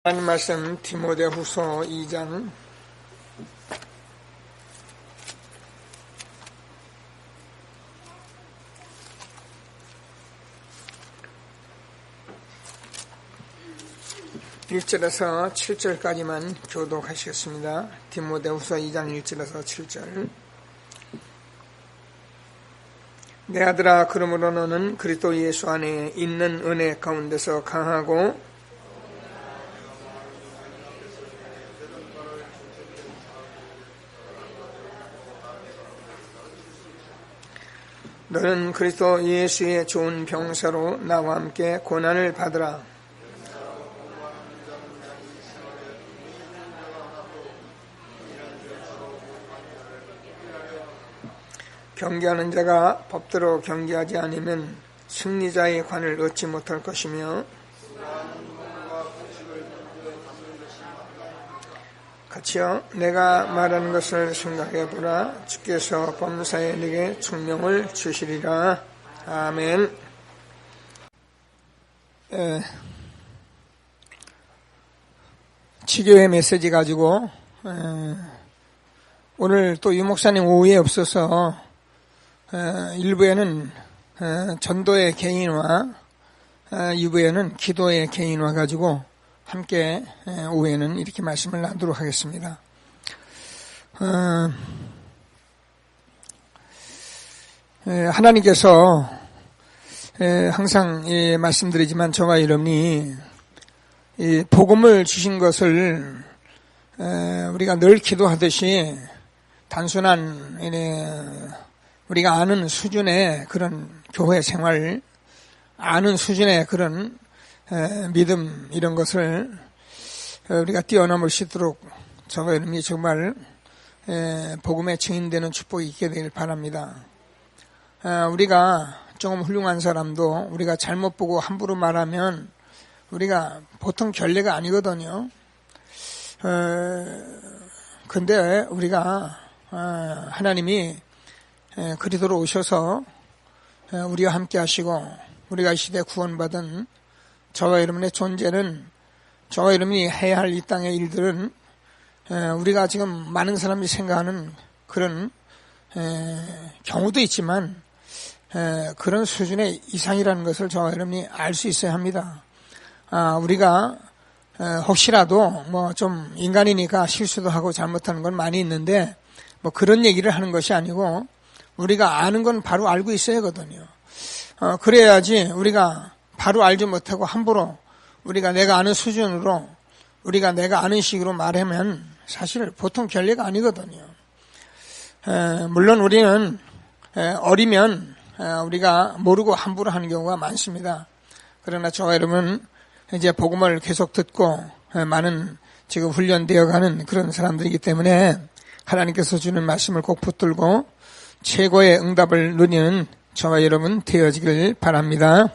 하나님 말씀 디모데후서 2장 1절에서 7절까지만 교독하시겠습니다. 디모데후서 2장 1절에서 7절. 내 아들아, 그러므로 너는 그리스도 예수 안에 있는 은혜 가운데서 강하고 너는 그리스도 예수의 좋은 병사로 나와 함께 고난을 받으라. 경계하는 자가 법대로 경계하지 않으면 승리자의 관을 얻지 못할 것이며 같이요, 내가 말하는 것을 생각해보라. 주께서 범사에 네게 총명을 주시리라. 아멘. 치교회 메시지 가지고 오늘 또 유목사님 오후에 없어서 일부에는 전도의 개인화, 2부에는 기도의 개인화 가지고 함께 오후에는 이렇게 말씀을 나누도록 하겠습니다. 하나님께서 항상 말씀드리지만 저와 여러분이 복음을 주신 것을 우리가 늘 기도하듯이 단순한 우리가 아는 수준의 그런 교회 생활, 아는 수준의 그런 믿음 이런 것을 우리가 뛰어넘을 수 있도록 저와 여러분이 정말 복음의 증인되는 축복이 있게 되길 바랍니다. 우리가 조금 훌륭한 사람도 우리가 잘못 보고 함부로 말하면 우리가 보통 결례가 아니거든요. 근데 우리가 하나님이 그리스도로 오셔서 우리와 함께 하시고 우리가 이 시대에 구원받은 저와 여러분의 존재는, 저와 여러분이 해야 할 이 땅의 일들은 우리가 지금 많은 사람이 생각하는 그런 경우도 있지만 그런 수준의 이상이라는 것을 저와 여러분이 알 수 있어야 합니다. 우리가 혹시라도 뭐 좀 인간이니까 실수도 하고 잘못하는 건 많이 있는데 뭐 그런 얘기를 하는 것이 아니고 우리가 아는 건 바로 알고 있어야 하거든요. 그래야지 우리가 바로 알지 못하고 함부로 우리가 내가 아는 수준으로 우리가 내가 아는 식으로 말하면 사실 보통 결례가 아니거든요. 물론 우리는 어리면 우리가 모르고 함부로 하는 경우가 많습니다. 그러나 저와 여러분 이제 복음을 계속 듣고 많은 지금 훈련되어 가는 그런 사람들이기 때문에 하나님께서 주는 말씀을 꼭 붙들고 최고의 응답을 누리는 저와 여러분 되어지길 바랍니다.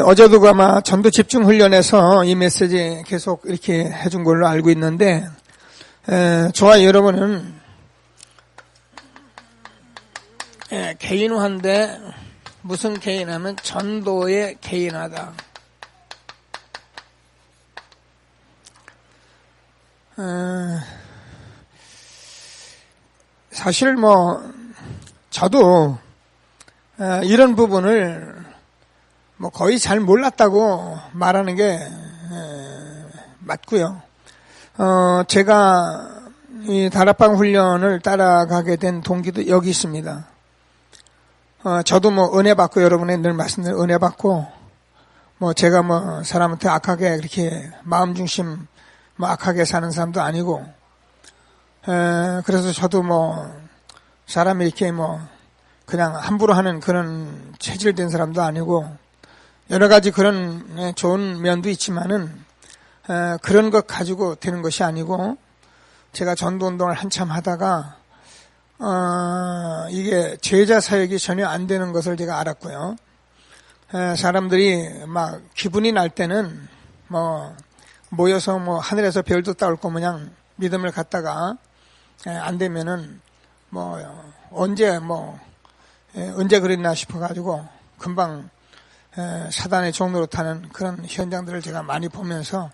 어제도 아마 전도 집중 훈련에서 이 메시지 계속 이렇게 해준 걸로 알고 있는데 저와 여러분은 개인화인데 무슨 개인하면 전도의 개인화다. 사실 저도 이런 부분을 거의 잘 몰랐다고 말하는 게 맞고요. 제가 이 다락방 훈련을 따라가게 된 동기도 여기 있습니다. 저도 은혜 받고 여러분의 늘 말씀드린 은혜 받고 제가 사람한테 악하게 그렇게 마음 중심 악하게 사는 사람도 아니고 그래서 저도 사람이 이렇게 그냥 함부로 하는 그런 체질된 사람도 아니고 여러 가지 그런 좋은 면도 있지만은 그런 것 가지고 되는 것이 아니고 제가 전도 운동을 한참 하다가 이게 제자 사역이 전혀 안 되는 것을 제가 알았고요. 사람들이 기분이 날 때는 모여서 하늘에서 별도 따올 거 마냥 믿음을 갖다가 안 되면은 언제 그랬나 싶어가지고 금방 사단의 종로로 타는 그런 현장들을 제가 많이 보면서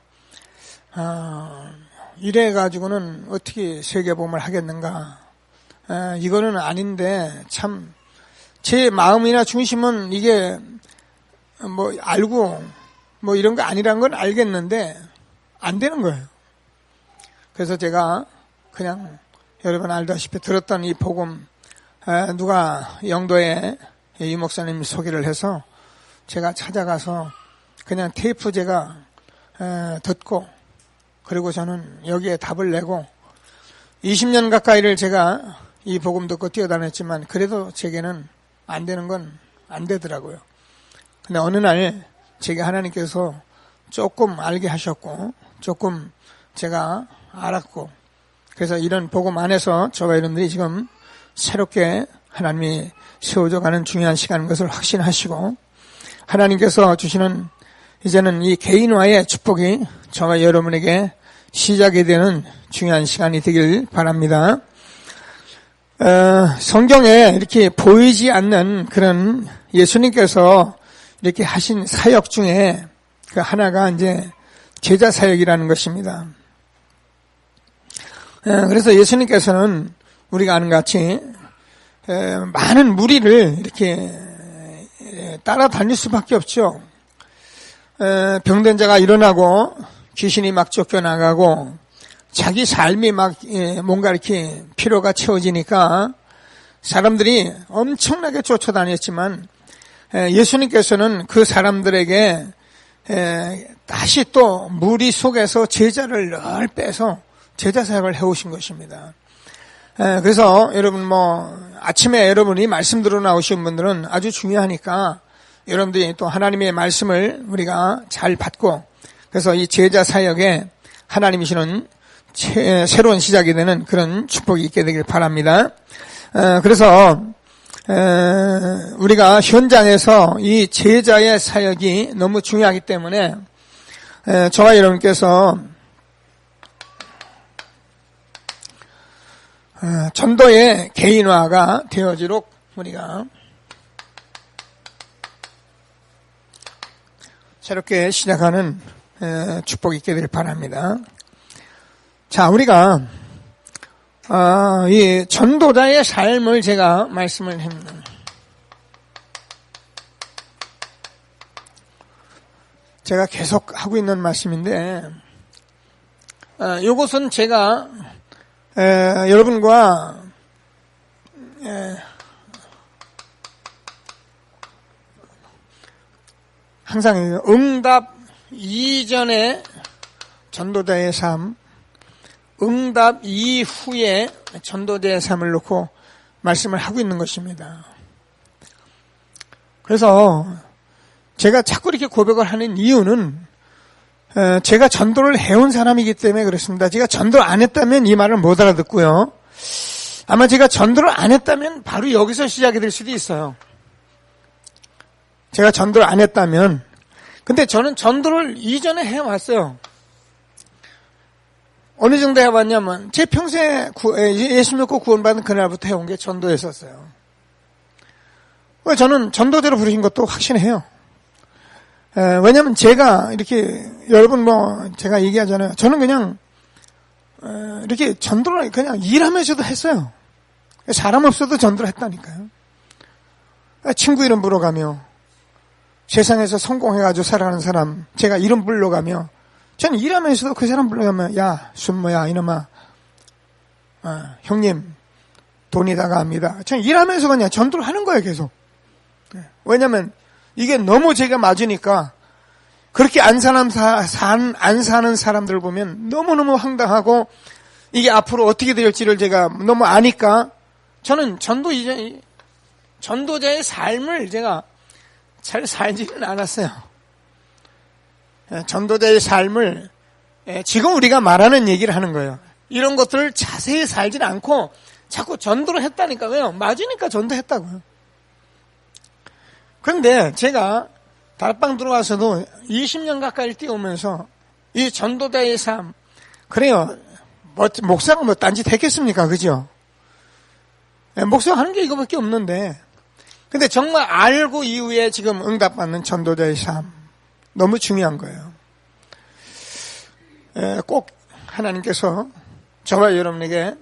이래가지고는 어떻게 세계복음을 하겠는가. 이거는 아닌데 참 제 마음이나 중심은 이게 뭐 알고 뭐 이런 거 아니란 건 알겠는데 안 되는 거예요. 그래서 제가 그냥 여러분 알다시피 들었던 이 복음 누가 영도에 이 목사님이 소개를 해서 제가 찾아가서 그냥 테이프 제가 듣고 그리고 저는 여기에 답을 내고 20년 가까이를 제가 이 복음 듣고 뛰어다녔지만 그래도 제게는 안 되는 건 안 되더라고요. 근데 어느 날 제게 하나님께서 조금 알게 하셨고 조금 제가 알았고 그래서 이런 복음 안에서 저와 여러분들이 지금 새롭게 하나님이 세워져 가는 중요한 시간인 것을 확신하시고 하나님께서 주시는 이제는 이 개인화의 축복이 저와 여러분에게 시작이 되는 중요한 시간이 되길 바랍니다. 성경에 이렇게 보이지 않는 그런 예수님께서 이렇게 하신 사역 중에 그 하나가 이제 제자 사역이라는 것입니다. 그래서 예수님께서는 우리가 아는 것 같이 많은 무리를 이렇게 따라다닐 수밖에 없죠. 병든 자가 일어나고 귀신이 막 쫓겨나가고 자기 삶이 막 뭔가 이렇게 피로가 채워지니까 사람들이 엄청나게 쫓아다녔지만 예수님께서는 그 사람들에게 다시 또 무리 속에서 제자를 늘 빼서 제자 사역을 해오신 것입니다. 그래서 여러분 아침에 여러분이 말씀 들어 나오신 분들은 아주 중요하니까 여러분들이 또 하나님의 말씀을 우리가 잘 받고 그래서 이 제자 사역에 하나님이 주는 새로운 시작이 되는 그런 축복이 있게 되길 바랍니다. 그래서 우리가 현장에서 이 제자의 사역이 너무 중요하기 때문에 저와 여러분께서 전도의 개인화가 되어지도록 우리가 새롭게 시작하는 축복이 있게 되길 바랍니다. 자, 우리가 이 전도자의 삶을 제가 말씀을 합니다. 제가 계속 하고 있는 말씀인데 이것은 제가 여러분과 항상 응답 이전의 전도자의 삶, 응답 이후에 전도자의 삶을 놓고 말씀을 하고 있는 것입니다. 그래서 제가 자꾸 이렇게 고백을 하는 이유는 제가 전도를 해온 사람이기 때문에 그렇습니다. 제가 전도를 안 했다면 이 말을 못 알아듣고요. 아마 제가 전도를 안 했다면 바로 여기서 시작이 될 수도 있어요. 제가 전도를 안 했다면. 근데 저는 전도를 이전에 해왔어요. 어느 정도 해봤냐면 제 평생에 예수 믿고 구원받은 그날부터 해온 게 전도였었어요. 저는 전도대로 부르신 것도 확신해요. 왜냐면 제가 이렇게 여러분 제가 얘기하잖아요. 저는 그냥 이렇게 전도를 그냥 일하면서도 했어요. 사람 없어도 전도를 했다니까요. 친구 이름 불러가며 세상에서 성공해가지고 살아가는 사람 제가 이름 불러가며 저는 일하면서도 그 사람 불러가며 야 순모야 이놈아 형님 돈이 다가갑니다. 저는 일하면서 그냥 전도를 하는 거예요 계속. 왜냐면 이게 너무 제가 맞으니까 그렇게 안 사는 사람들 보면 너무너무 황당하고 이게 앞으로 어떻게 될지를 제가 너무 아니까 저는 전도자의 삶을 제가 잘 살지는 않았어요. 전도자의 삶을 지금 우리가 말하는 얘기를 하는 거예요. 이런 것들을 자세히 살지는 않고 자꾸 전도를 했다니까. 왜요? 맞으니까 전도했다고요. 그런데 제가 다락방 들어와서도 20년 가까이 뛰어오면서 이 전도자의 삶, 그래요. 목사가 딴짓 했겠습니까? 그죠? 목사가 하는 게 이거밖에 없는데 근데 정말 알고 이후에 지금 응답받는 전도자의 삶, 너무 중요한 거예요. 꼭 하나님께서 저와 여러분에게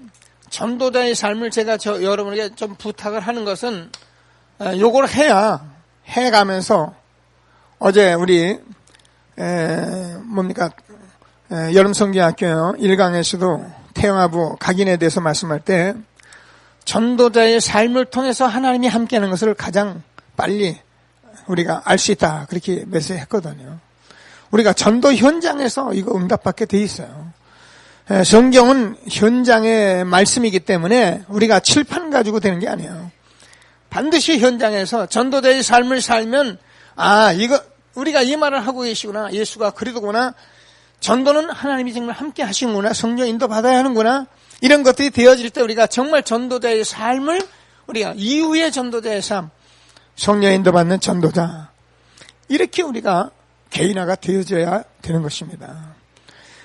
전도자의 삶을 제가 여러분에게 좀 부탁을 하는 것은 요걸 해야 해가면서 어제 우리 여름성경학교 1강에서도 태영아부 각인에 대해서 말씀할 때 전도자의 삶을 통해서 하나님이 함께하는 것을 가장 빨리 우리가 알 수 있다 그렇게 메시지했거든요. 우리가 전도 현장에서 이거 응답받게 돼 있어요. 성경은 현장의 말씀이기 때문에 우리가 칠판 가지고 되는 게 아니에요. 반드시 현장에서 전도자의 삶을 살면 이거 우리가 이 말을 하고 계시구나. 예수가 그리도구나. 전도는 하나님이 정말 함께 하시는구나. 성령 인도 받아야 하는구나. 이런 것들이 되어질 때 우리가 정말 전도자의 삶을 우리가 이후의 전도자의 삶, 성령 인도 받는 전도자 이렇게 우리가 개인화가 되어져야 되는 것입니다.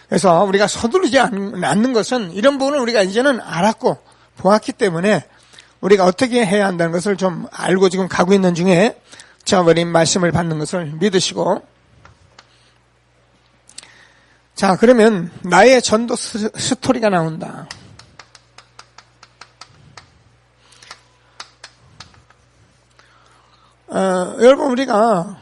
그래서 우리가 서두르지 않는 것은 이런 부분을 우리가 이제는 알았고 보았기 때문에 우리가 어떻게 해야 한다는 것을 좀 알고 지금 가고 있는 중에 저버린 말씀을 받는 것을 믿으시고 자 그러면 나의 전도 스토리가 나온다. 여러분 우리가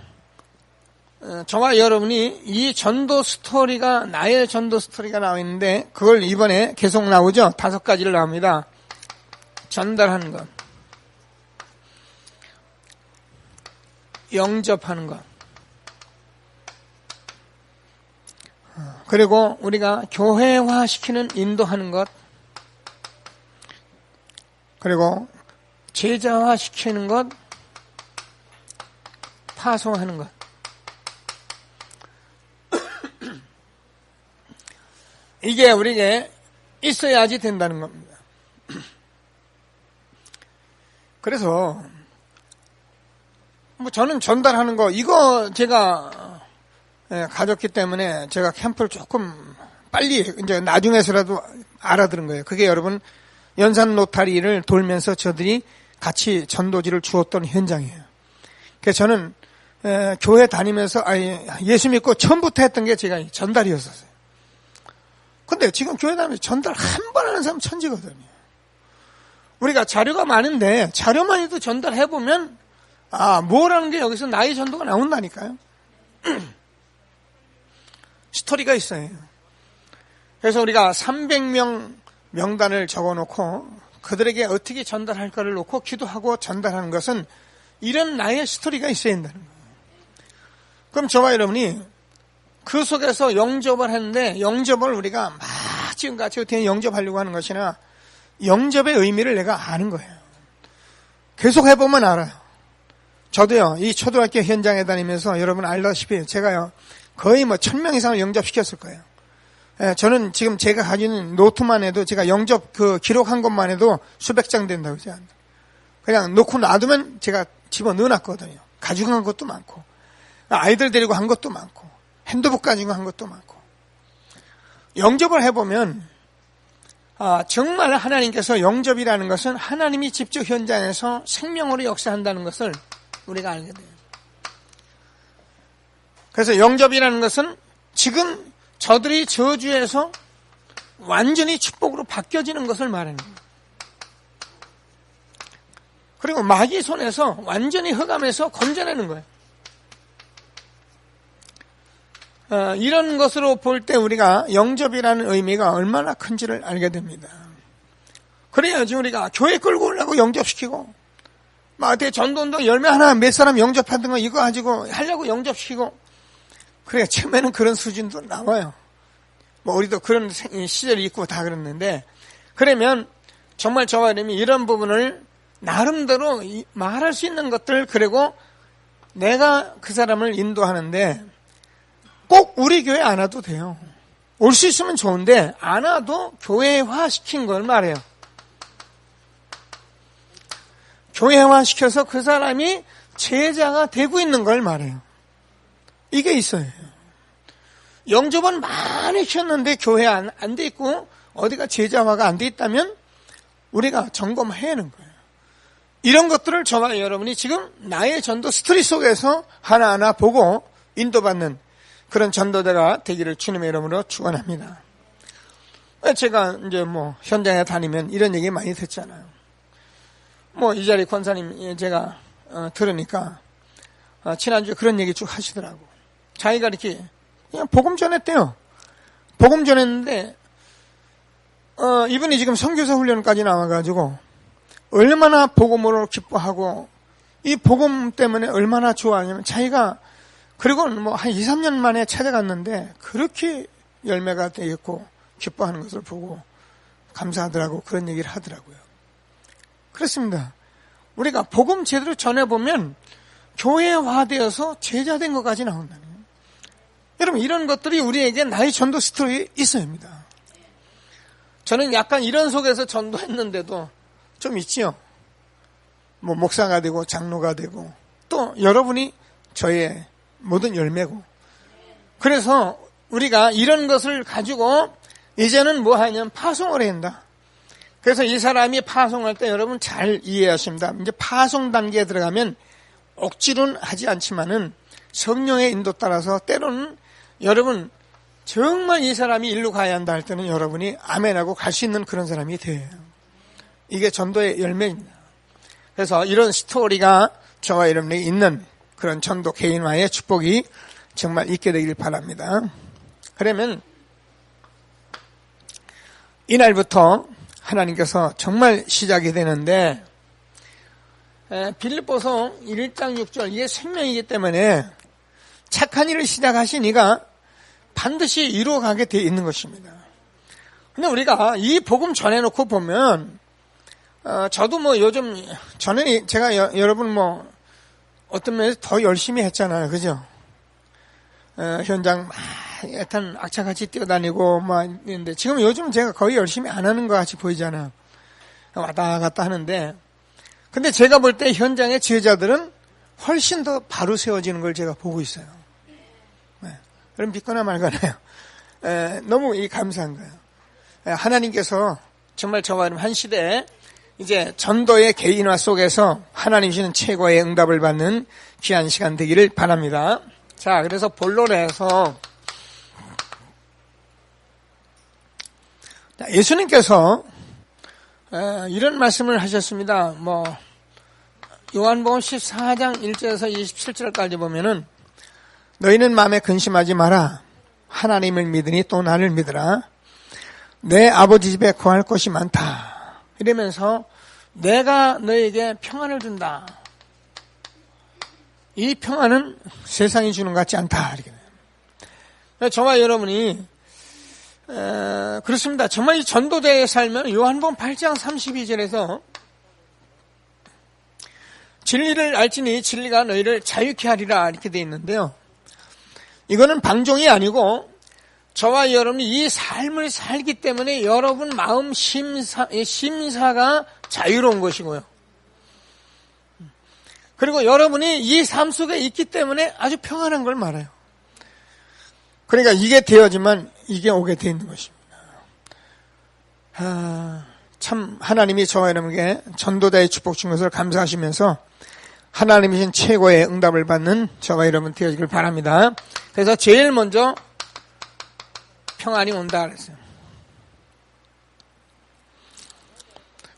저와 여러분이 이 전도 스토리가 나의 전도 스토리가 나와 있는데 그걸 이번에 계속 나오죠. 5가지를 나옵니다. 전달하는 것, 영접하는 것, 그리고 우리가 교회화시키는 인도하는 것, 그리고 제자화시키는 것, 파송하는 것. 이게 우리에게 있어야지 된다는 겁니다. 그래서 저는 전달하는 거 이거 제가 가졌기 때문에 제가 캠프를 조금 빨리 이제 나중에서라도 알아들은 거예요. 그게 여러분 연산 노타리를 돌면서 저들이 같이 전도지를 주었던 현장이에요. 그래서 저는 교회 다니면서 예수 믿고 처음부터 했던 게 제가 전달이었어요. 근데 지금 교회 다니면서 전달 한 번 하는 사람 천지거든요. 우리가 자료가 많은데 자료만 해도 전달해보면 뭐라는 게 여기서 나의 전도가 나온다니까요. 스토리가 있어요. 그래서 우리가 300명 명단을 적어놓고 그들에게 어떻게 전달할까를 놓고 기도하고 전달하는 것은 이런 나의 스토리가 있어야 된다는 거예요. 그럼 저와 여러분이 그 속에서 영접을 했는데 영접을 우리가 막 지금같이 어떻게 영접하려고 하는 것이나 영접의 의미를 내가 아는 거예요. 계속 해보면 알아요. 저도요, 이 초등학교 현장에 다니면서 여러분 알다시피 제가요, 거의 1000명 이상을 영접시켰을 거예요. 저는 지금 제가 가지고 있는 노트만 해도 제가 영접 기록한 것만 해도 수백 장 된다고 그러지 않나요? 그냥 놓고 놔두면 제가 집어 넣어놨거든요. 가지고 간 것도 많고, 아이들 데리고 한 것도 많고, 핸드북 가지고 한 것도 많고. 영접을 해보면, 정말 하나님께서 영접이라는 것은 하나님이 직접 현장에서 생명으로 역사한다는 것을 우리가 알게 돼요. 그래서 영접이라는 것은 지금 저들이 저주에서 완전히 축복으로 바뀌어지는 것을 말하는 거예요. 그리고 마귀 손에서 완전히 흑암에서 건져내는 거예요. 이런 것으로 볼 때 우리가 영접이라는 의미가 얼마나 큰지를 알게 됩니다. 그래야지 우리가 교회 끌고 오려고 영접시키고 막 어떻게 전도운동 열매 하나 몇 사람 영접하던 거 이거 가지고 하려고 영접시키고 그래 처음에는 그런 수준도 나와요. 우리도 그런 시절이 있고 다 그랬는데 그러면 정말 저와 여러분이 이런 부분을 나름대로 말할 수 있는 것들 그리고 내가 그 사람을 인도하는데 꼭 우리 교회 안 와도 돼요. 올 수 있으면 좋은데 안 와도 교회화시킨 걸 말해요. 교회화시켜서 그 사람이 제자가 되고 있는 걸 말해요. 이게 있어요. 영접은 많이 시켰는데 교회 안 돼 있고 어디가 제자화가 안 돼 있다면 우리가 점검해야 하는 거예요. 이런 것들을 저와 여러분이 지금 나의 전도 스토리 속에서 하나하나 보고 인도받는 그런 전도자가 되기를 주님의 이름으로 축원합니다. 제가 이제 현장에 다니면 이런 얘기 많이 듣잖아요. 이 자리 권사님 제가 들으니까 지난주에 그런 얘기 쭉 하시더라고. 자기가 이렇게 그냥 복음 전했대요. 복음 전했는데 이분이 지금 선교사 훈련까지 나와가지고 얼마나 복음으로 기뻐하고 이 복음 때문에 얼마나 좋아하냐면 자기가 그리고 한 2, 3년 만에 찾아갔는데 그렇게 열매가 되겠고 기뻐하는 것을 보고 감사하더라고 그런 얘기를 하더라고요. 그렇습니다. 우리가 복음 제대로 전해보면 교회화되어서 제자된 것까지 나온다는 거예요. 여러분 이런 것들이 우리에게 나의 전도 스토리에 있어야 합니다. 저는 약간 이런 속에서 전도했는데도 좀 있지요. 목사가 되고 장로가 되고 또 여러분이 저의 모든 열매고 그래서 우리가 이런 것을 가지고 이제는 뭐 하냐면 파송을 해야 한다. 그래서 이 사람이 파송할 때 여러분 잘 이해하십니다. 이제 파송 단계에 들어가면 억지로는 하지 않지만은 성령의 인도 따라서 때로는 여러분 정말 이 사람이 일로 가야 한다 할 때는 여러분이 아멘하고 갈 수 있는 그런 사람이 돼요. 이게 전도의 열매입니다. 그래서 이런 스토리가 저와 여러분에게 있는 그런 전도 개인화의 축복이 정말 있게 되길 바랍니다. 그러면 이날부터 하나님께서 정말 시작이 되는데 빌립보서 1장 6절 이게 생명이기 때문에 착한 일을 시작하신 이가 반드시 이루어가게 되어 있는 것입니다. 근데 우리가 이 복음 전해놓고 보면 저도 요즘 전에 제가 여러분 어떤 면에서 더 열심히 했잖아요. 그죠? 현장 약간 악착같이 뛰어다니고 있는데 지금 요즘 제가 거의 열심히 안 하는 것 같이 보이잖아요. 왔다 갔다 하는데 근데 제가 볼 때 현장의 제자들은 훨씬 더 바로 세워지는 걸 제가 보고 있어요. 그럼 믿거나 말거나요. 너무 감사한 거예요. 하나님께서 정말 저와 한 시대에 이제 전도의 개인화 속에서 하나님 주시는 최고의 응답을 받는 귀한 시간 되기를 바랍니다. 자, 그래서 본론에서 예수님께서 이런 말씀을 하셨습니다. 요한복음 14장 1절에서 27절까지 보면은 너희는 마음에 근심하지 마라. 하나님을 믿으니 또 나를 믿으라. 내 아버지 집에 거할 곳이 많다. 이러면서 내가 너에게 평안을 준다. 이 평안은 세상이 주는 것 같지 않다. 이렇게. 저와 여러분이 그렇습니다. 정말 이 전도자에 살면 요한복음 8장 32절에서 진리를 알지니 진리가 너희를 자유케 하리라 이렇게 되어 있는데요. 이거는 방종이 아니고 저와 여러분이 이 삶을 살기 때문에 여러분 마음 심사가 자유로운 것이고요. 그리고 여러분이 이 삶 속에 있기 때문에 아주 평안한 걸 말해요. 그러니까 이게 되어지만 이게 오게 되어 있는 것입니다. 참 하나님이 저와 여러분에게 전도자의 축복 준 것을 감사하시면서 하나님이신 최고의 응답을 받는 저와 여러분 되어지길 바랍니다. 그래서 제일 먼저 평안이 온다 그랬어요.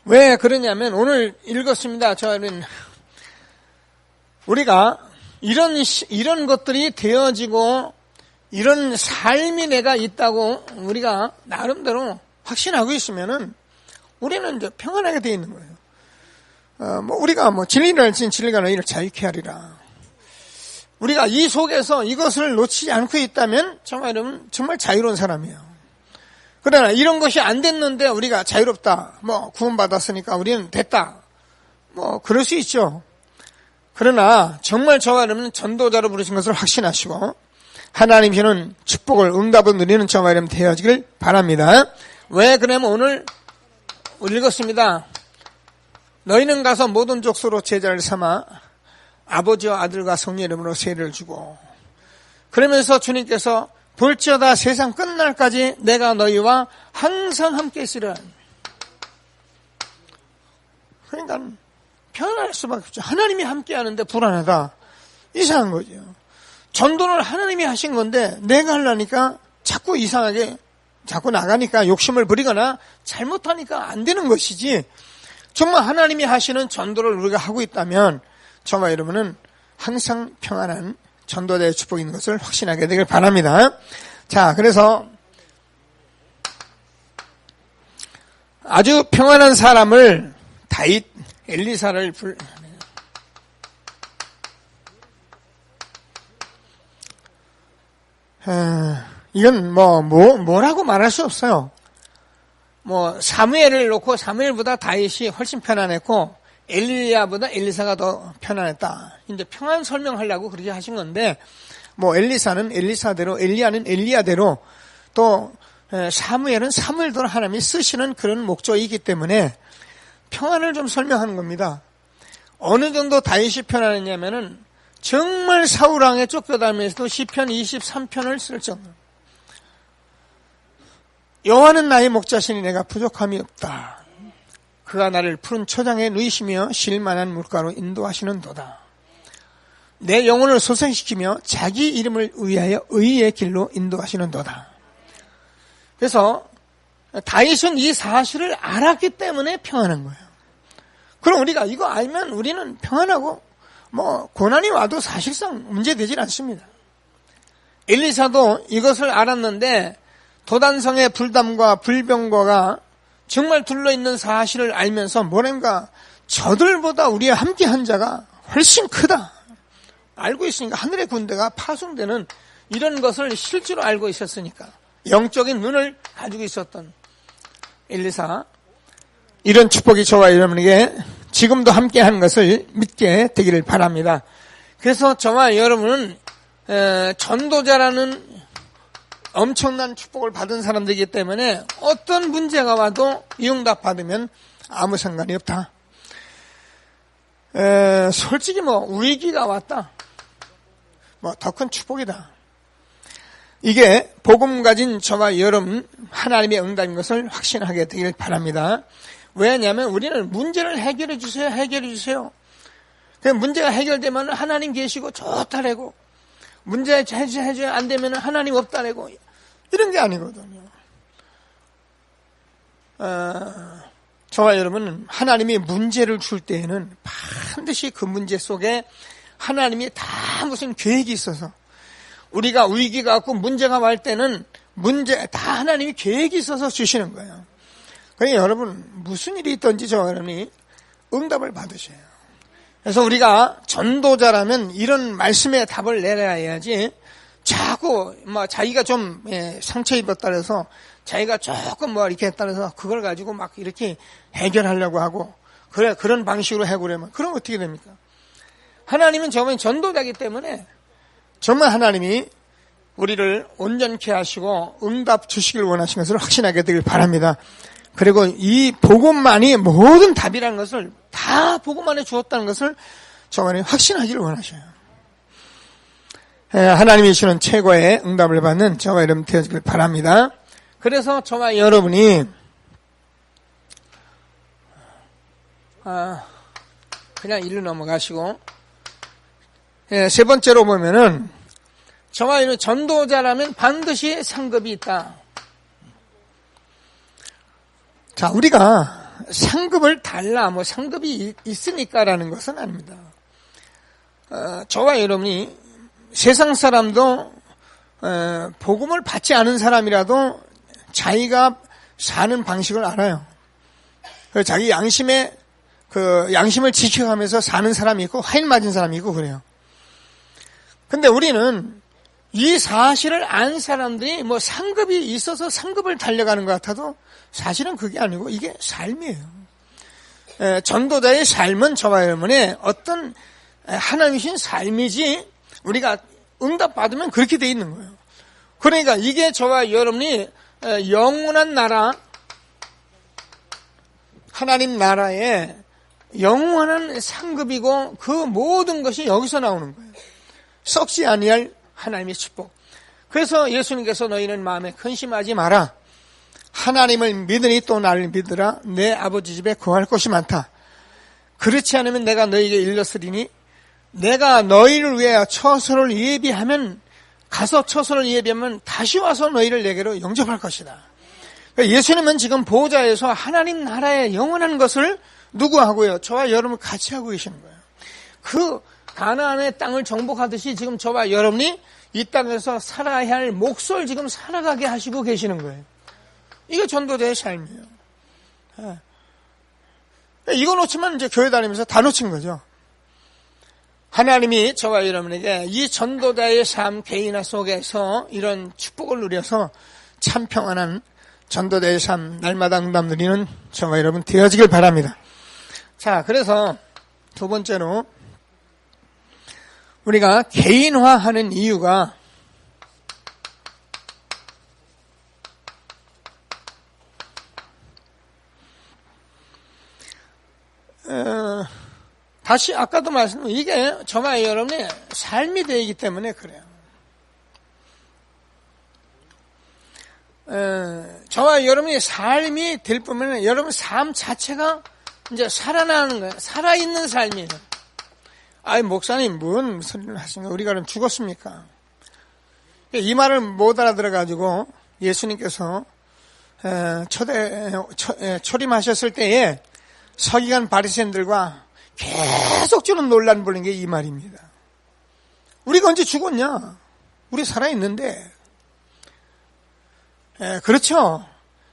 왜 그러냐면 오늘 읽었습니다. 저는 우리가 이런 것들이 되어지고 이런 삶이 내가 있다고 우리가 나름대로 확신하고 있으면은 우리는 이제 평안하게 되어 있는 거예요. 우리가 진리를 알지니 진리가 너희를 자유케 하리라. 우리가 이 속에서 이것을 놓치지 않고 있다면 정말 여러분 정말 자유로운 사람이에요. 그러나 이런 것이 안 됐는데 우리가 자유롭다. 구원받았으니까 우리는 됐다. 그럴 수 있죠. 그러나 정말 저와 여러분은 전도자로 부르신 것을 확신하시고 하나님 주는 축복을 응답을 누리는 저와 여러분 되어지길 바랍니다. 왜 그러면 오늘 읽었습니다. 너희는 가서 모든 족속으로 제자를 삼아 아버지와 아들과 성령 이름으로 세례를 주고 그러면서 주님께서 볼지어다 세상 끝날까지 내가 너희와 항상 함께 있으라. 그러니까 편안할 수밖에 없죠. 하나님이 함께 하는데 불안하다. 이상한 거죠. 전도는 하나님이 하신 건데 내가 하려니까 자꾸 이상하게 자꾸 나가니까 욕심을 부리거나 잘못하니까 안 되는 것이지, 정말 하나님이 하시는 전도를 우리가 하고 있다면 저와 여러분은 항상 평안한 전도자의 축복이 있는 것을 확신하게 되길 바랍니다. 자, 그래서 아주 평안한 사람을 다윗 엘리사를 이건 뭐라고 말할 수 없어요. 사무엘을 놓고 사무엘보다 다윗이 훨씬 편안했고 엘리야보다 엘리사가 더 편안했다. 이제 평안 설명하려고 그렇게 하신 건데, 엘리사는 엘리사대로, 엘리야는 엘리야대로, 또 사무엘은 사무엘대로 하나님이 쓰시는 그런 목적이 있기 때문에 평안을 좀 설명하는 겁니다. 어느 정도 다윗이 편안했냐면은 정말 사울 왕에 쫓겨다니면서도 시편 23편을 쓸 정도. 여호와는 나의 목자시니 내가 부족함이 없다. 그가 나를 푸른 초장에 누이시며 쉴만한 물가로 인도하시는도다. 내 영혼을 소생시키며 자기 이름을 위하여 의의 길로 인도하시는도다. 그래서 다윗은 이 사실을 알았기 때문에 평안한 거예요. 그럼 우리가 이거 알면 우리는 평안하고 고난이 와도 사실상 문제되질 않습니다. 엘리사도 이것을 알았는데 도단성의 불담과 불병거가 정말 둘러있는 사실을 알면서 뭐랄까, 저들보다 우리와 함께한 자가 훨씬 크다. 알고 있으니까, 하늘의 군대가 파송되는 이런 것을 실제로 알고 있었으니까, 영적인 눈을 가지고 있었던 엘리사, 이런 축복이 저와 여러분에게 지금도 함께한 것을 믿게 되기를 바랍니다. 그래서 저와 여러분은 전도자라는 엄청난 축복을 받은 사람들이기 때문에 어떤 문제가 와도 응답 받으면 아무 상관이 없다. 솔직히 위기가 왔다. 더 큰 축복이다. 이게 복음 가진 저와 여러분 하나님의 응답인 것을 확신하게 되길 바랍니다. 왜냐하면 우리는 문제를 해결해 주세요. 해결해 주세요. 문제가 해결되면 하나님 계시고 좋다라고, 문제 해줘야 안 되면 하나님 없다라고, 이런 게 아니거든요. 저와 여러분은 하나님이 문제를 줄 때에는 반드시 그 문제 속에 하나님이 다 무슨 계획이 있어서, 우리가 위기가 왔고 문제가 올 때는 다 하나님이 계획이 있어서 주시는 거예요. 그러니까 여러분, 무슨 일이 있든지 저와 여러분이 응답을 받으셔요. 그래서 우리가 전도자라면 이런 말씀에 답을 내려야지, 자꾸 자기가 좀 상처 입었다 해서 자기가 조금 이렇게 했다 해서 그걸 가지고 이렇게 해결하려고 하고, 그런 방식으로 해보려면 그럼 어떻게 됩니까? 하나님은 정말 전도자이기 때문에 정말 하나님이 우리를 온전케 하시고 응답 주시길 원하신 것을 확신하게 되길 바랍니다. 그리고 이 복음만이 모든 답이라는 것을, 다 복음 안에 주었다는 것을 정말 확신하기를 원하셔요. 하나님이 주시는 최고의 응답을 받는 저와 여러분 되어지길 바랍니다. 그래서 저와 여러분이 그냥 일로 넘어가시고, 세 번째로 보면은 저와 여러분 전도자라면 반드시 상급이 있다. 자, 우리가 상급을 달라, 상급이 있으니까라는 것은 아닙니다. 저와 여러분이 세상 사람도 복음을 받지 않은 사람이라도 자기가 사는 방식을 알아요. 자기 양심을 지켜가면서 사는 사람이 있고 화인 맞은 사람이 있고 그래요. 근데 우리는 이 사실을 안 사람들이 상급이 있어서 상급을 달려가는 것 같아도 사실은 그게 아니고 이게 삶이에요. 전도자의 삶은 저와 여러분의 어떤 하나님이신 삶이지, 우리가 응답받으면 그렇게 돼 있는 거예요. 그러니까 이게 저와 여러분이 영원한 나라, 하나님 나라의 영원한 상급이고 그 모든 것이 여기서 나오는 거예요. 썩지 아니할 하나님의 축복. 그래서 예수님께서 너희는 마음에 근심하지 마라. 하나님을 믿으니 또 나를 믿으라. 내 아버지 집에 거할 곳이 많다. 그렇지 않으면 내가 너희에게 일렀으리니 내가 너희를 위하여 처소를 예비하면 가서 처소를 예비하면 다시 와서 너희를 내게로 영접할 것이다. 그러니까 예수님은 지금 보호자에서 하나님 나라의 영원한 것을 누구하고요? 저와 여러분 같이 하고 계시는 거예요. 그 가나안의 땅을 정복하듯이 지금 저와 여러분이 이 땅에서 살아야 할 몫을 지금 살아가게 하시고 계시는 거예요. 이게 전도자의 삶이에요. 이거 놓치면 이제 교회 다니면서 다 놓친 거죠. 하나님이 저와 여러분에게 이 전도자의 삶 개인화 속에서 이런 축복을 누려서 참 평안한 전도자의 삶 날마다 응답 누리는 저와 여러분 되어지길 바랍니다. 자, 그래서 두 번째로 우리가 개인화하는 이유가 다시 아까도 말씀드린 이게 저와 여러분의 삶이 되기 때문에 그래요. 저와 여러분의 삶이 될 뿐만 여러분 삶 자체가 이제 살아나는 거예요. 살아있는 삶이에요. 아이, 목사님, 무슨 소리를 하시는 거예요? 우리가 그럼 죽었습니까? 이 말을 못 알아들어가지고 예수님께서 초림하셨을 때에 서기관 바리새인들과 계속 주는 논란 벌인 게 이 말입니다. 우리가 언제 죽었냐? 우리 살아있는데. 그렇죠.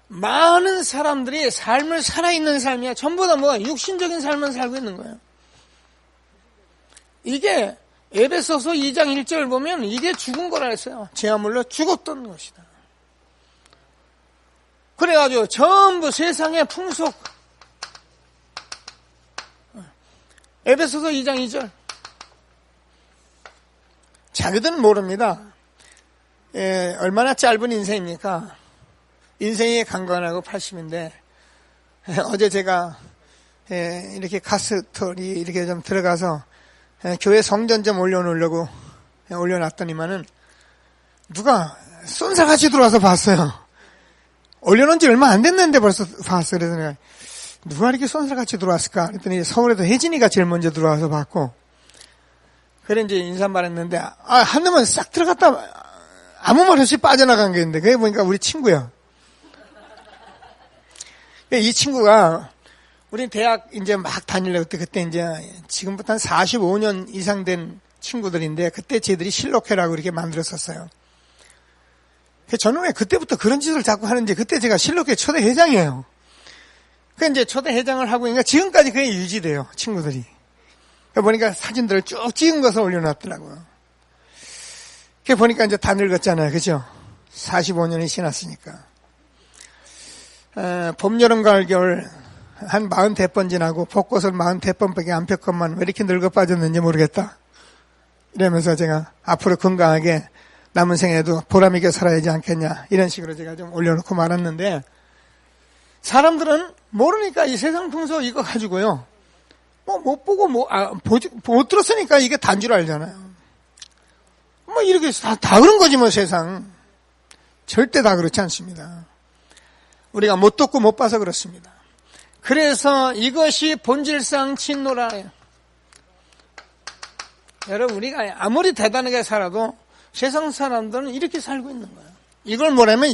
많은 사람들이 삶을 살아있는 삶이야. 전부 다 뭐가 육신적인 삶을 살고 있는 거예요. 이게 에베소서 2장 1절 보면 이게 죽은 거라 했어요. 죄아물로 죽었던 것이다. 그래가지고 전부 세상의 풍속 에베소서 2장 2절 자기들은 모릅니다. 얼마나 짧은 인생입니까? 인생이 강건하고 80인데 어제 제가 이렇게 가스털이 이렇게 좀 들어가서 교회 성전 좀 올려놓으려고 올려놨더니만은 누가 쏜살같이 들어와서 봤어요. 올려놓은 지 얼마 안 됐는데 벌써 봤어요. 그래서 내가 누가 이렇게 쏜살같이 들어왔을까? 그랬더니 서울에도 혜진이가 제일 먼저 들어와서 봤고 그래 이제 인사말 했는데 한 놈은 싹 들어갔다 아무 말 없이 빠져나간 게 있는데 그게 보니까 우리 친구야. 이 친구가 우리 대학 이제 막 다니려고 그때 이제 지금부터 한 45년 이상 된 친구들인데 그때 쟤들이 실록회라고 이렇게 만들었었어요. 저는 왜 그때부터 그런 짓을 자꾸 하는지 그때 제가 실록회 초대 회장이에요. 그 이제 초대 회장을 하고 있으니까 지금까지 그게 유지돼요, 친구들이. 보니까 사진들을 쭉 찍은 것을 올려놨더라고요. 그 보니까 이제 다 늙었잖아요, 그죠? 45년이 지났으니까. 봄, 여름, 가을, 겨울 한 40번 지나고 벚꽃을 40번밖에 안 폈건만 왜 이렇게 늙어 빠졌는지 모르겠다. 이러면서 제가 앞으로 건강하게 남은 생에도 보람있게 살아야지 않겠냐 이런 식으로 제가 좀 올려놓고 말았는데 사람들은 모르니까 이 세상 풍속 이거 가지고요 못 보고 못 들었으니까 이게 단 줄 알잖아요. 이렇게 다 그런 거지 세상. 절대 다 그렇지 않습니다. 우리가 못 듣고 못 봐서 그렇습니다. 그래서 이것이 본질상 진노라예요. 여러분 우리가 아무리 대단하게 살아도 세상 사람들은 이렇게 살고 있는 거예요. 이걸 뭐라면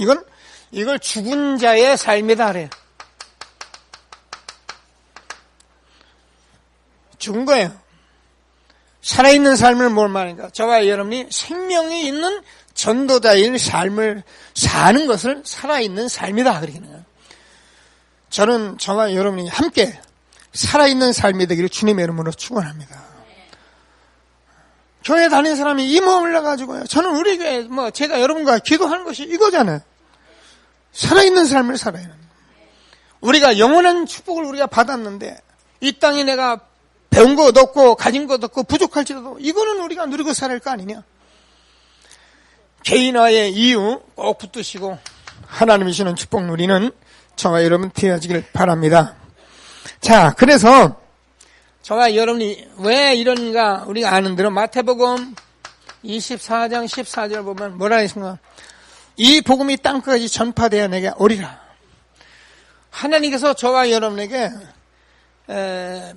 이걸 죽은 자의 삶이다 그래요. 죽은 거예요. 살아있는 삶을 뭘 말하니까 저와 여러분이 생명이 있는 전도자의 삶을 사는 것을 살아있는 삶이다 그러는 거예요. 저는 저와 여러분이 함께 살아있는 삶이 되기를 주님의 이름으로 축원합니다. 교회 다니는 사람이 이 마음을 가지고요. 저는 우리 교회 제가 여러분과 기도하는 것이 이거잖아요. 살아있는 삶을 살아야 합니다. 우리가 영원한 축복을 우리가 받았는데 이 땅에 내가 배운 것 없고 가진 것 없고 부족할지라도 이거는 우리가 누리고 살아야 할 거 아니냐. 개인화의 이유 꼭 붙드시고 하나님이 주시는 축복 누리는 저와 여러분 되어지길 바랍니다. 자, 그래서 저와 여러분이 왜 이런가 우리가 아는 대로 마태복음 24장 14절 보면 뭐라 했습니까? 이 복음이 땅끝까지 전파되어 내게 오리라. 하나님께서 저와 여러분에게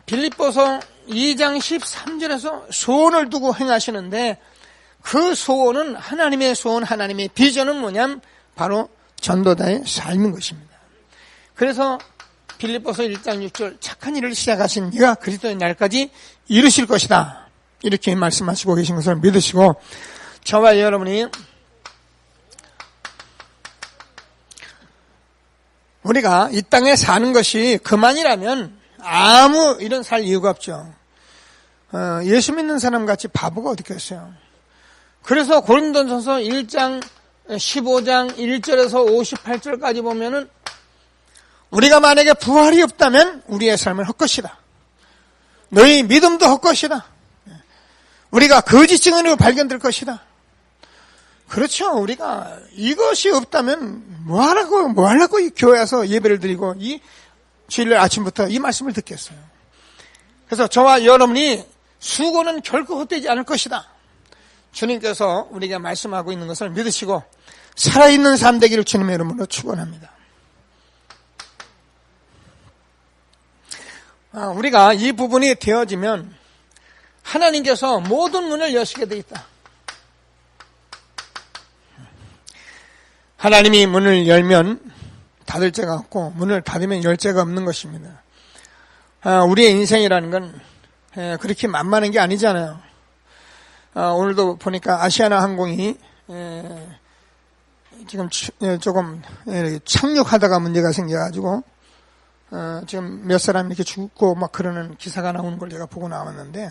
빌립보서 2장 13절에서 소원을 두고 행하시는데 그 소원은 하나님의 소원, 하나님의 비전은 뭐냐면 바로 전도자의 삶인 것입니다. 그래서 빌립보서 1장 6절 착한 일을 시작하신 이가 그리스도의 날까지 이루실 것이다. 이렇게 말씀하시고 계신 것을 믿으시고 저와 여러분이 우리가 이 땅에 사는 것이 그만이라면 아무 일은 살 이유가 없죠. 예수 믿는 사람같이 바보가 어디 있겠어요. 그래서 고린도전서 1장 15장 1절에서 58절까지 보면은 우리가 만약에 부활이 없다면 우리의 삶은 헛것이다. 너희 믿음도 헛것이다. 우리가 거짓 증언으로 발견될 것이다. 그렇죠. 우리가 이것이 없다면 뭐 하려고 이 교회 와서 예배를 드리고 이 주일날 아침부터 이 말씀을 듣겠어요. 그래서 저와 여러분이 수고는 결코 헛되지 않을 것이다. 주님께서 우리가 말씀하고 있는 것을 믿으시고 살아있는 삶 되기를 주님의 이름으로 축원합니다. 우리가 이 부분이 되어지면 하나님께서 모든 문을 여시게 되어 있다. 하나님이 문을 열면 닫을 자가 없고 문을 닫으면 열 자가 없는 것입니다. 우리의 인생이라는 건 그렇게 만만한 게 아니잖아요. 오늘도 보니까 아시아나 항공이 지금 조금 착륙하다가 문제가 생겨가지고 지금 몇 사람이 이렇게 죽고 막 그러는 기사가 나오는 걸 제가 보고 나왔는데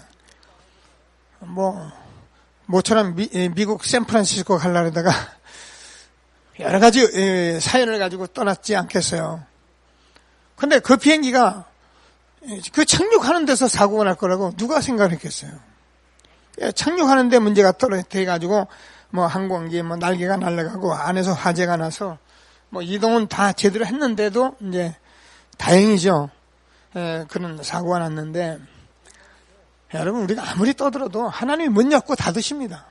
모처럼 미국 샌프란시스코 가려다가 여러 가지 사연을 가지고 떠났지 않겠어요. 근데 그 비행기가 그 착륙하는 데서 사고가 날 거라고 누가 생각을 했겠어요. 착륙하는 데 문제가 돼가지고 항공기 날개가 날아가고 안에서 화재가 나서 이동은 다 제대로 했는데도 이제 다행이죠. 그런 사고가 났는데 여러분 우리가 아무리 떠들어도 하나님이 문 닫고 닫으십니다.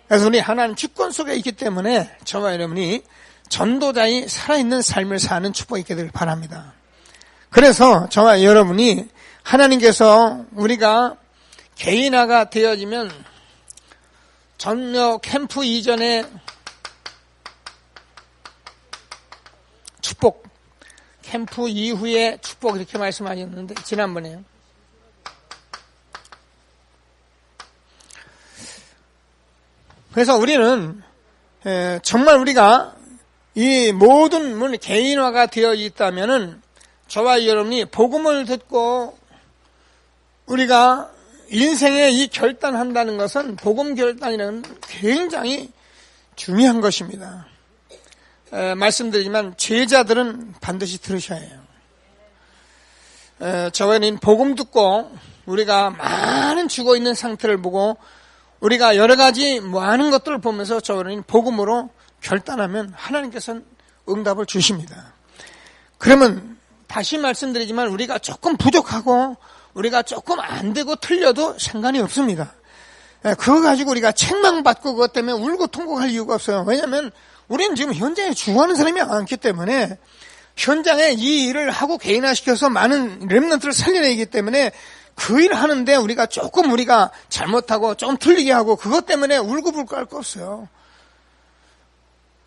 그래서 우리 하나님 주권 속에 있기 때문에 저와 여러분이 전도자의 살아있는 삶을 사는 축복이 있게 되길 바랍니다. 그래서 저와 여러분이 하나님께서 우리가 개인화가 되어지면 전혀 캠프 이전에 축복, 캠프 이후에 축복 이렇게 말씀하셨는데 지난번에요. 그래서 우리는 정말 우리가 이 모든 문 개인화가 되어 있다면은 저와 여러분이 복음을 듣고 우리가 인생에 이 결단한다는 것은 복음 결단이라는 굉장히 중요한 것입니다. 말씀드리지만 제자들은 반드시 들으셔야 해요. 저희는 복음 듣고 우리가 많은 죽어 있는 상태를 보고 우리가 여러 가지 많은 것들을 보면서 저희는 복음으로 결단하면 하나님께서는 응답을 주십니다. 그러면 다시 말씀드리지만 우리가 조금 부족하고 우리가 조금 안 되고 틀려도 상관이 없습니다. 그거 가지고 우리가 책망받고 그것 때문에 울고 통곡할 이유가 없어요. 왜냐하면 우리는 지금 현장에 죽어가는 사람이 많기 때문에 현장에 이 일을 하고 개인화시켜서 많은 렘넌트를 살려내기 때문에 그 일을 하는데 우리가 잘못하고 좀 틀리게 하고 그것 때문에 울고불고 할 거 없어요.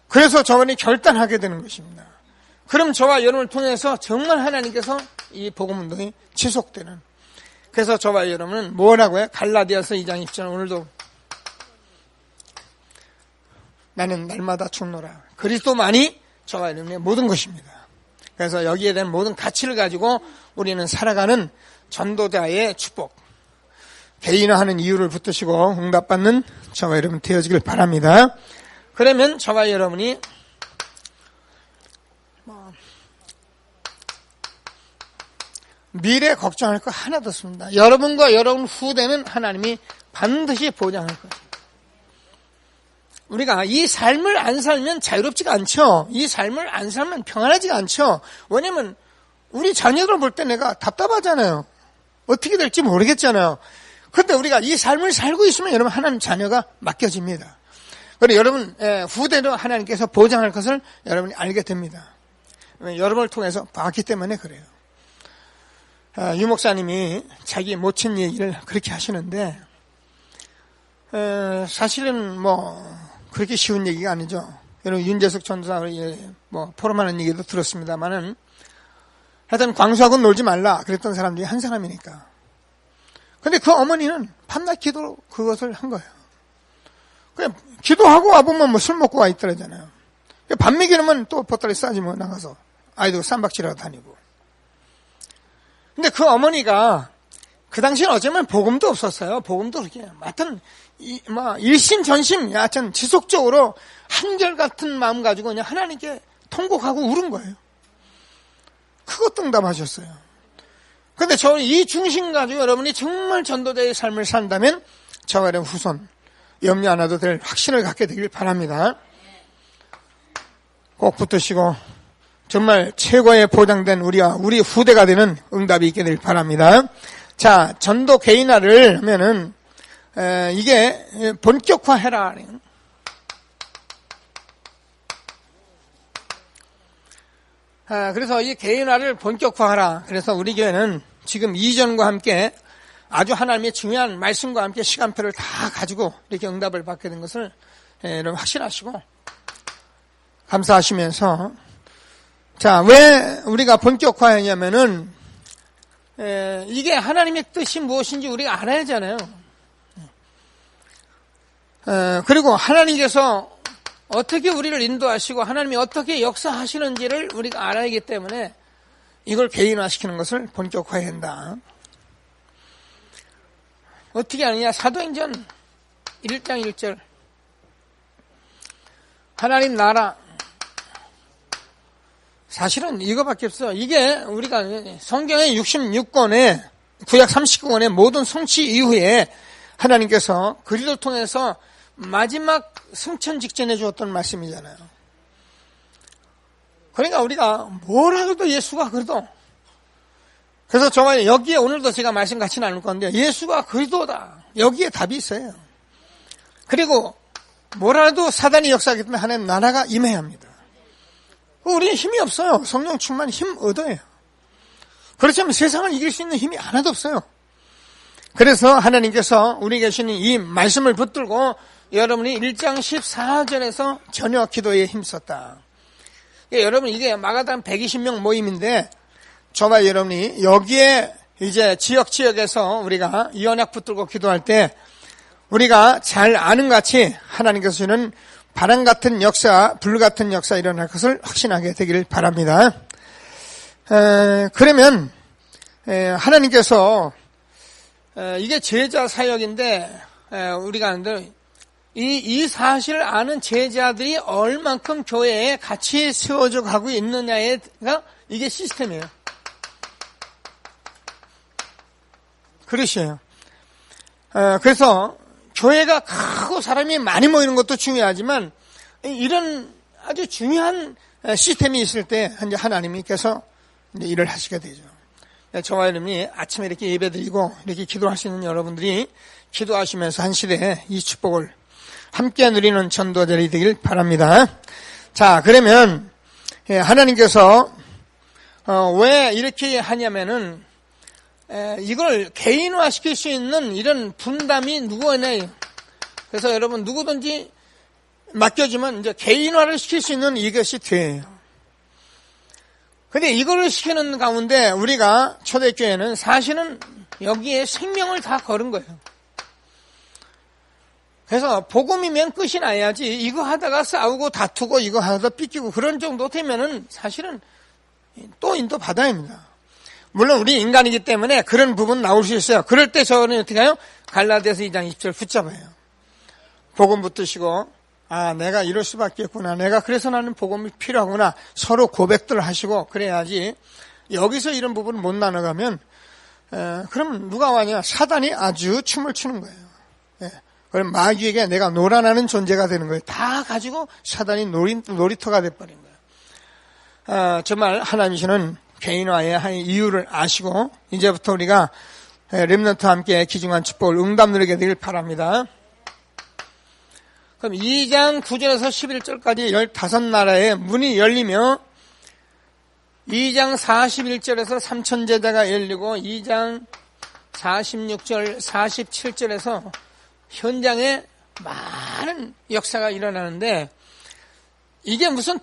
그래서 저번에 결단하게 되는 것입니다. 그럼 저와 여러분을 통해서 정말 하나님께서 이 복음운동이 지속되는. 그래서 저와 여러분은 뭐라고요? 갈라디아서 2장 20절 오늘도 나는 날마다 죽노라. 그리스도만이 저와 여러분의 모든 것입니다. 그래서 여기에 대한 모든 가치를 가지고 우리는 살아가는 전도자의 축복, 개인화하는 이유를 붙드시고 응답받는 저와 여러분 되어지길 바랍니다. 그러면 저와 여러분이 미래 걱정할 거 하나도 없습니다. 여러분과 여러분 후대는 하나님이 반드시 보장할 거예요. 우리가 이 삶을 안 살면 자유롭지가 않죠. 이 삶을 안 살면 평안하지가 않죠. 왜냐면 우리 자녀들 볼 때 내가 답답하잖아요. 어떻게 될지 모르겠잖아요. 그런데 우리가 이 삶을 살고 있으면 여러분 하나님 자녀가 맡겨집니다. 그리고 여러분 후대로 하나님께서 보장할 것을 여러분이 알게 됩니다. 여러분을 통해서 봤기 때문에 그래요. 유 목사님이 자기 모친 얘기를 그렇게 하시는데, 사실은 그렇게 쉬운 얘기가 아니죠. 여러분, 윤재석 전도사 포럼하는 얘기도 들었습니다만은, 하여튼 광수하고 놀지 말라 그랬던 사람 중에 한 사람이니까. 근데 그 어머니는 밤낮 기도로 그것을 한 거예요. 그냥 기도하고 와보면 술 먹고 와 있더라잖아요. 밤 먹이려면 또 보따리 싸지 나가서 아이들 쌈박질하고 다니고. 근데 그 어머니가 그 당시엔 어쩌면 복음도 없었어요. 복음도 그렇게. 하여튼 일심전심 하여튼 지속적으로 한결같은 마음 가지고 그냥 하나님께 통곡하고 울은 거예요. 그것 응답하셨어요. 근데 저는 이 중심 가지고 여러분이 정말 전도자의 삶을 산다면 저와 여러분 후손 염려 안 해도 될 확신을 갖게 되길 바랍니다. 꼭 붙으시고 정말 최고의 보장된 우리 후대가 되는 응답이 있게 되길 바랍니다. 자, 전도 개인화를 하면은 이게 본격화해라. 그래서 이 개인화를 본격화하라. 그래서 우리 교회는 지금 이전과 함께 아주 하나님의 중요한 말씀과 함께 시간표를 다 가지고 이렇게 응답을 받게 된 것을 여러분 확신하시고 감사하시면서, 자, 왜 우리가 본격화하냐면은 이게 하나님의 뜻이 무엇인지 우리가 알아야 하잖아요. 그리고 하나님께서 어떻게 우리를 인도하시고 하나님이 어떻게 역사하시는지를 우리가 알아야 하기 때문에 이걸 개인화시키는 것을 본격화해야 한다. 어떻게 하느냐? 사도행전 1장 1절 하나님 나라. 사실은 이거밖에 없어요. 이게 우리가 성경의 66권에 구약 39권의 모든 성취 이후에 하나님께서 그리스도를 통해서 마지막 승천 직전에 주었던 말씀이잖아요. 그러니까 우리가 뭘 하고도 예수가 그래도, 그래서 정말 여기에 오늘도 제가 말씀 같이 나눌 건데 예수가 그리스도다. 여기에 답이 있어요. 그리고 뭘 해도 사단이 역사하기 때문에 하나님 나라가 임해야 합니다. 우리는 힘이 없어요. 성령 충만 힘 얻어요. 그렇지만 세상을 이길 수 있는 힘이 하나도 없어요. 그래서 하나님께서 우리 계시는 이 말씀을 붙들고 여러분이 1장 14절에서 저녁 기도에 힘썼다. 여러분 이게 마가다임 120명 모임인데 저와 여러분이 여기에 이제 지역에서 우리가 이 언약 붙들고 기도할 때 우리가 잘 아는 같이 하나님께서 주는 바람 같은 역사, 불 같은 역사 일어날 것을 확신하게 되기를 바랍니다. 그러면 하나님께서 이게 제자 사역인데 우리가 아는데 이 사실을 아는 제자들이 얼만큼 교회에 같이 세워져 가고 있느냐가 이게 시스템이에요. 그릇이에요. 그래서 교회가 크고 사람이 많이 모이는 것도 중요하지만 이런 아주 중요한 시스템이 있을 때 이제 하나님께서 이제 일을 하시게 되죠. 저와 여러분이 아침에 이렇게 예배드리고 이렇게 기도할 수 있는 여러분들이 기도하시면서 한 시대에 이 축복을 함께 누리는 전도자들이 되길 바랍니다. 자, 그러면 하나님께서 왜 이렇게 하냐면은 이걸 개인화시킬 수 있는 이런 분담이 누구에나, 그래서 여러분 누구든지 맡겨주면 이제 개인화를 시킬 수 있는 이것이 돼요. 근데 이거를 시키는 가운데 우리가 초대교회는 사실은 여기에 생명을 다 걸은 거예요. 그래서 복음이면 끝이 나야지 이거 하다가 싸우고 다투고 이거 하다가 삐끼고 그런 정도 되면은 사실은 또 인도 받아야 합니다. 물론 우리 인간이기 때문에 그런 부분 나올 수 있어요. 그럴 때 저는 어떻게 해요? 갈라디아서 2장 20절 붙잡아요. 복음 붙드시고 내가 이럴 수밖에 없구나. 내가 그래서 나는 복음이 필요하구나. 서로 고백들 하시고 그래야지. 여기서 이런 부분을 못 나눠가면 그럼 누가 와냐? 사단이 아주 춤을 추는 거예요. 그럼 마귀에게 내가 놀아나는 존재가 되는 거예요. 다 가지고 사단이 놀이터가 돼버린 거예요. 정말 하나님이시는 개인화의 한 이유를 아시고 이제부터 우리가 렘넌트와 함께 귀중한 축복을 응답 누리게 되길 바랍니다. 그럼 2장 9절에서 11절까지 15나라의 문이 열리며 2장 41절에서 삼천제자가 열리고 2장 46절, 47절에서 현장에 많은 역사가 일어나는데 이게 무슨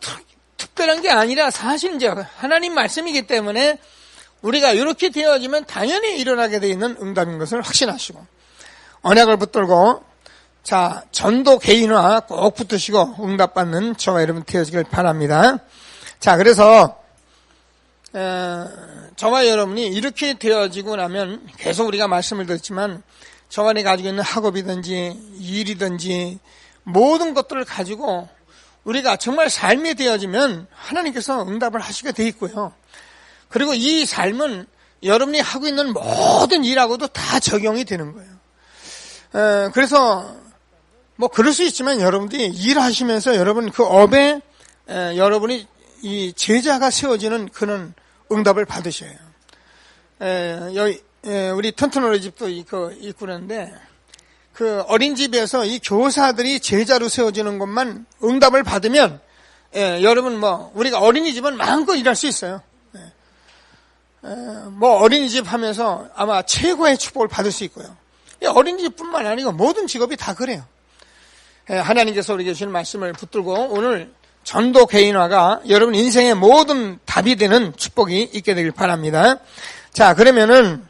특별한 게 아니라 사실 이제 하나님 말씀이기 때문에 우리가 이렇게 되어지면 당연히 일어나게 되어 있는 응답인 것을 확신하시고 언약을 붙들고 자 전도 개인화 꼭 붙으시고 응답받는 저와 여러분 되어지길 바랍니다. 자 그래서 저와 여러분이 이렇게 되어지고 나면 계속 우리가 말씀을 듣지만 저 안에 가지고 있는 학업이든지 일이든지 모든 것들을 가지고 우리가 정말 삶이 되어지면 하나님께서 응답을 하시게 돼 있고요. 그리고 이 삶은 여러분이 하고 있는 모든 일하고도 다 적용이 되는 거예요. 그래서 뭐 그럴 수 있지만 여러분들이 일하시면서 여러분 그 업에 여러분이 이 제자가 세워지는 그런 응답을 받으셔요. 여기 우리 튼튼어리 집도 있고 그러는데 그 어린집에서 이 교사들이 제자로 세워지는 것만 응답을 받으면 여러분 뭐 우리가 어린이집은 마음껏 일할 수 있어요. 뭐 어린이집 하면서 아마 최고의 축복을 받을 수 있고요. 어린이집뿐만 아니고 모든 직업이 다 그래요. 하나님께서 우리에게 주신 말씀을 붙들고 오늘 전도 개인화가 여러분 인생의 모든 답이 되는 축복이 있게 되길 바랍니다. 자 그러면은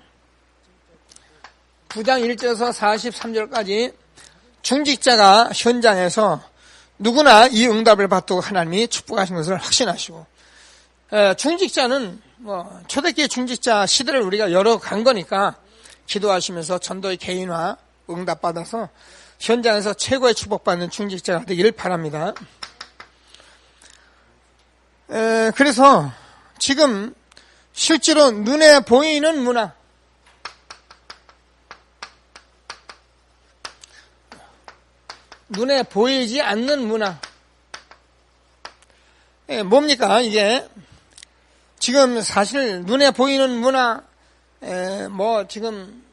9장 1절에서 43절까지 중직자가 현장에서 누구나 이 응답을 받도록 하나님이 축복하신 것을 확신하시고 중직자는 뭐 초대교회 중직자 시대를 우리가 열어간 거니까 기도하시면서 전도의 개인화 응답받아서 현장에서 최고의 축복받는 중직자가 되기를 바랍니다. 그래서 지금 실제로 눈에 보이는 문화 눈에 보이지 않는 문화 뭡니까 이게 지금 사실 눈에 보이는 문화 뭐 지금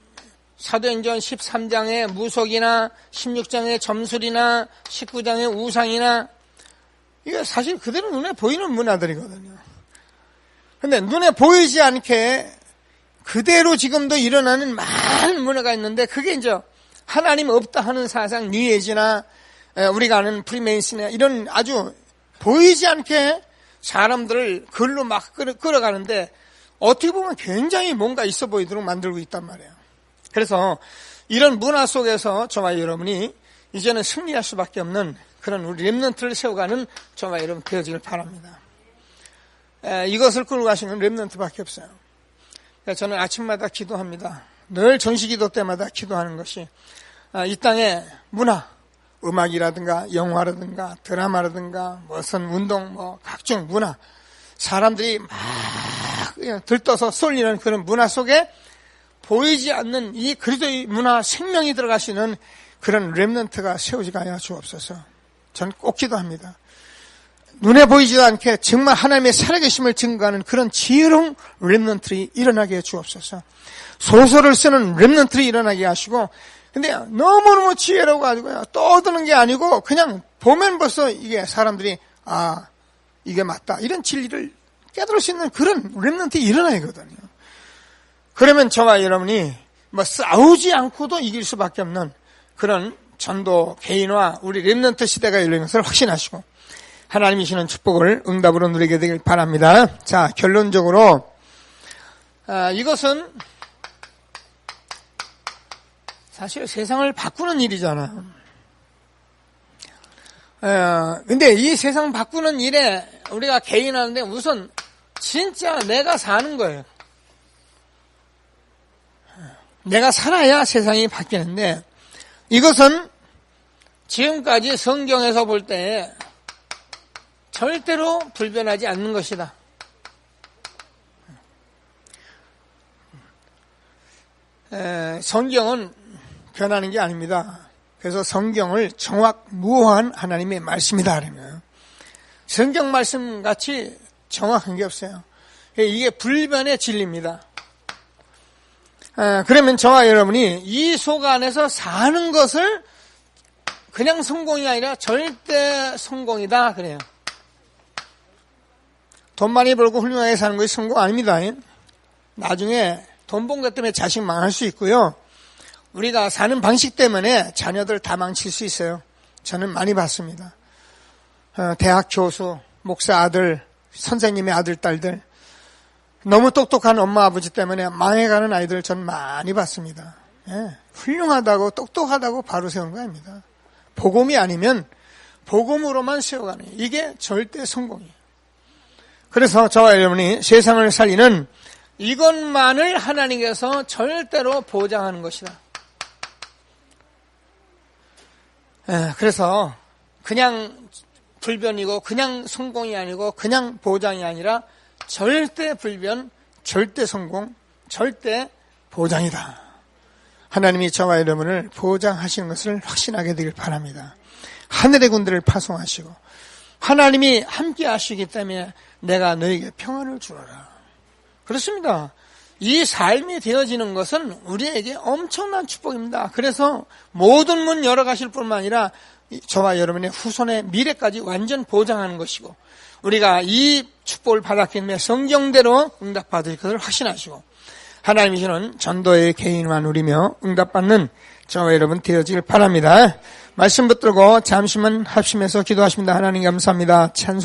사도행전 13장의 무속이나 16장의 점술이나 19장의 우상이나 이게 사실 그대로 눈에 보이는 문화들이거든요. 근데 눈에 보이지 않게 그대로 지금도 일어나는 많은 문화가 있는데 그게 이제 하나님 없다 하는 사상 뉴에이지나 우리가 아는 프리메이슨이나 이런 아주 보이지 않게 사람들을 글로 막 끌어가는데 어떻게 보면 굉장히 뭔가 있어 보이도록 만들고 있단 말이에요. 그래서 이런 문화 속에서 저와 여러분이 이제는 승리할 수밖에 없는 그런 우리 렘넌트를 세워가는 저와 여러분 되어지길 바랍니다. 이것을 끌고 가시는 렘넌트밖에 없어요. 저는 아침마다 기도합니다. 늘 전시기도 때마다 기도하는 것이 이 땅의 문화, 음악이라든가 영화라든가 드라마라든가 무슨 운동 뭐 각종 문화 사람들이 막 들떠서 쏠리는 그런 문화 속에 보이지 않는 이 그리스도의 문화 생명이 들어가시는 그런 렘넌트가 세워지게 하여 주옵소서. 전 꼭 기도합니다. 눈에 보이지도 않게 정말 하나님의 살아계심을 증거하는 그런 지혜로운 렘넌트들이 일어나게 해 주옵소서. 소설을 쓰는 렘넌트들이 일어나게 하시고 근데 너무너무 지혜로워 가지고요. 떠드는 게 아니고 그냥 보면 벌써 이게 사람들이 이게 맞다. 이런 진리를 깨달을 수 있는 그런 렘넌트들이 일어나야 거든요. 그러면 저와 여러분이 뭐 싸우지 않고도 이길 수밖에 없는 그런 전도 개인화 우리 렘넌트 시대가 열리는 것을 확신하시고 하나님이 주시는 축복을 응답으로 누리게 되길 바랍니다. 자, 결론적으로 이것은 사실 세상을 바꾸는 일이잖아요. 근데 이 세상 바꾸는 일에 우리가 개인하는데 우선 진짜 내가 사는 거예요. 내가 살아야 세상이 바뀌는데 이것은 지금까지 성경에서 볼 때 절대로 불변하지 않는 것이다. 성경은 변하는 게 아닙니다. 그래서 성경을 정확무오한 하나님의 말씀이다. 그러면 성경 말씀 같이 정확한 게 없어요. 이게 불변의 진리입니다. 그러면 저와 여러분이 이 속 안에서 사는 것을 그냥 성공이 아니라 절대 성공이다 그래요. 돈 많이 벌고 훌륭하게 사는 것이 성공 아닙니다. 나중에 돈 번 것 때문에 자식 망할 수 있고요. 우리가 사는 방식 때문에 자녀들 다 망칠 수 있어요. 저는 많이 봤습니다. 대학 교수, 목사 아들, 선생님의 아들, 딸들. 너무 똑똑한 엄마, 아버지 때문에 망해가는 아이들 전 많이 봤습니다. 훌륭하다고, 똑똑하다고 바로 세운 거 아닙니다. 복음이 아니면 복음으로만 세워가는 이게 절대 성공이에요. 그래서 저와 여러분이 세상을 살리는 이것만을 하나님께서 절대로 보장하는 것이다. 그래서 그냥 불변이고 그냥 성공이 아니고 그냥 보장이 아니라 절대 불변, 절대 성공, 절대 보장이다. 하나님이 저와 여러분을 보장하시는 것을 확신하게 되길 바랍니다. 하늘의 군대를 파송하시고 하나님이 함께 하시기 때문에 내가 너에게 평안을 주어라. 그렇습니다. 이 삶이 되어지는 것은 우리에게 엄청난 축복입니다. 그래서 모든 문 열어가실 뿐만 아니라 저와 여러분의 후손의 미래까지 완전 보장하는 것이고 우리가 이 축복을 받았기 때문에 성경대로 응답받을 것을 확신하시고 하나님이 주는 전도의 개인만 누리며 응답받는 저와 여러분 되어지길 바랍니다. 말씀 붙들고 잠시만 합심해서 기도하십니다. 하나님 감사합니다. 찬송